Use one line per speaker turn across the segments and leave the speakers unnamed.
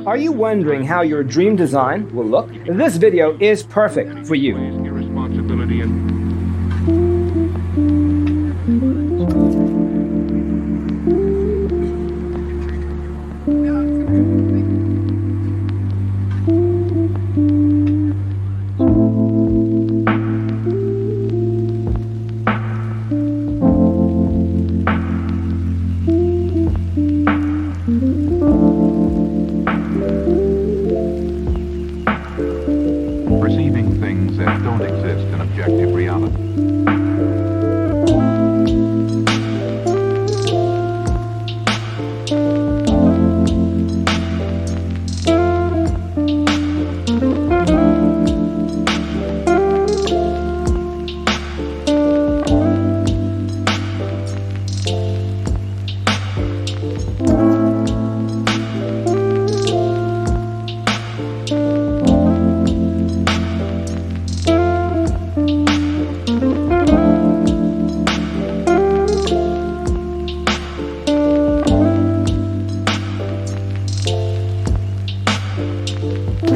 Are you wondering how your dream design will look? This video is perfect for you.
Irresponsibility and perceiving things that don't exist in objective reality.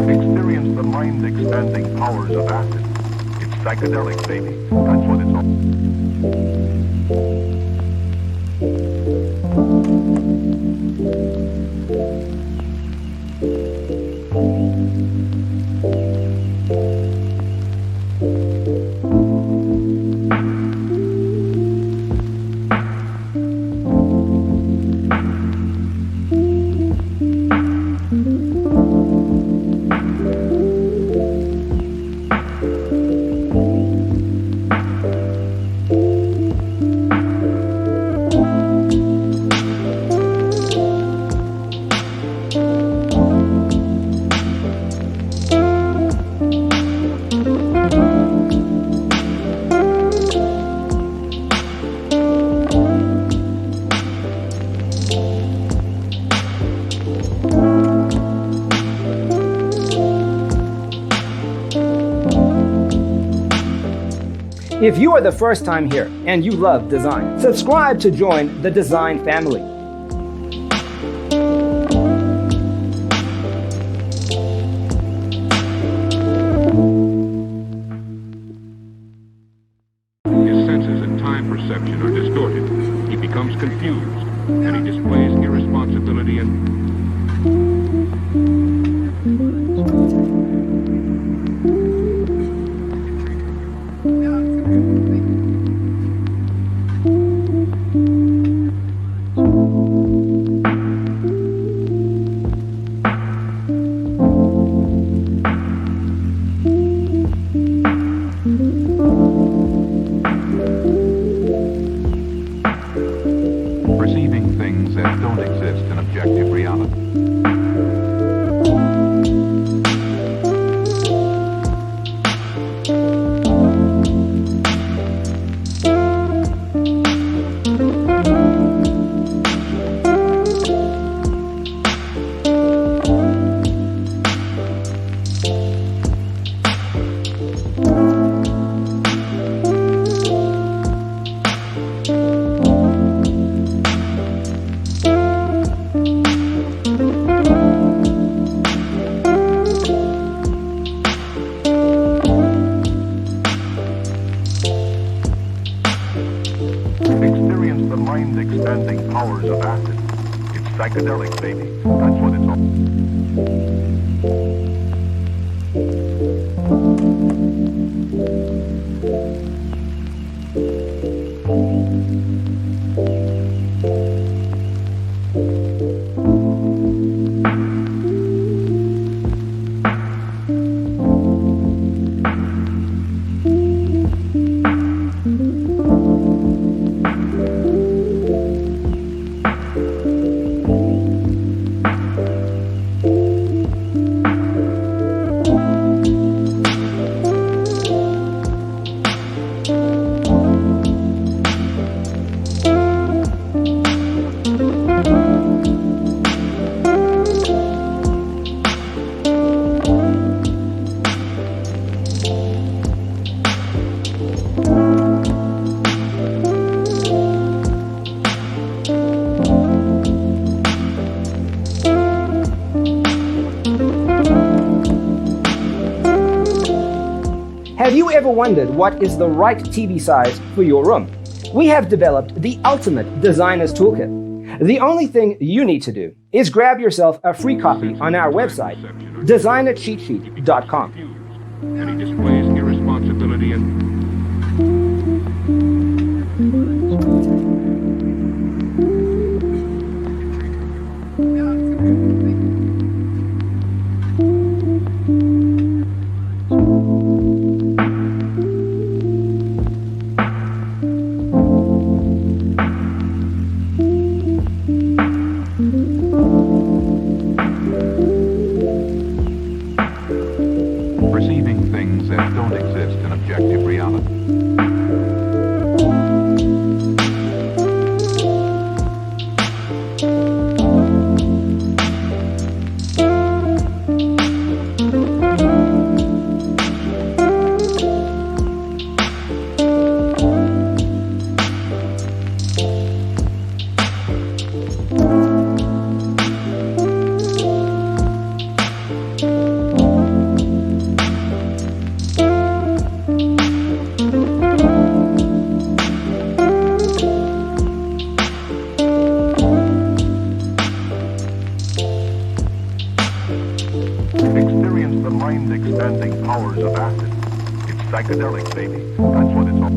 Experience the mind-expanding powers of acid. It's psychedelic, baby. That's what it's all.
If you are the first time here and you love design, subscribe to join the design family.
His senses and time perception are distorted. He becomes confused, and he displays irresponsibility and perceiving things that don't exist in objective reality. Experience the mind-expanding powers of acid. It's psychedelic, baby. That's what it's all.
you ever wondered what is the right TV size for your room? We have developed the ultimate designer's toolkit. The only thing you need to do is grab yourself a free copy on our website, designercheatsheet.com.
And he displays irresponsibility and perceiving things that don't exist in objective reality. Experience the mind-expanding powers of acid. It's psychedelic, baby. That's what it's all.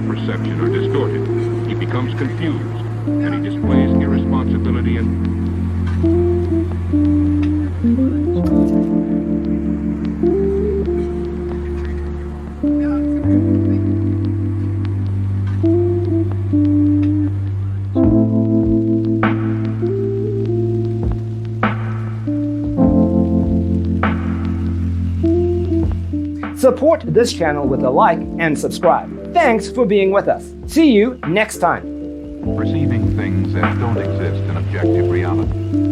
Perception are distorted. He becomes confused, and he displays irresponsibility and
Support this channel with a like and subscribe. Thanks for being with us. See you next time.
perceiving things that don't exist in objective reality.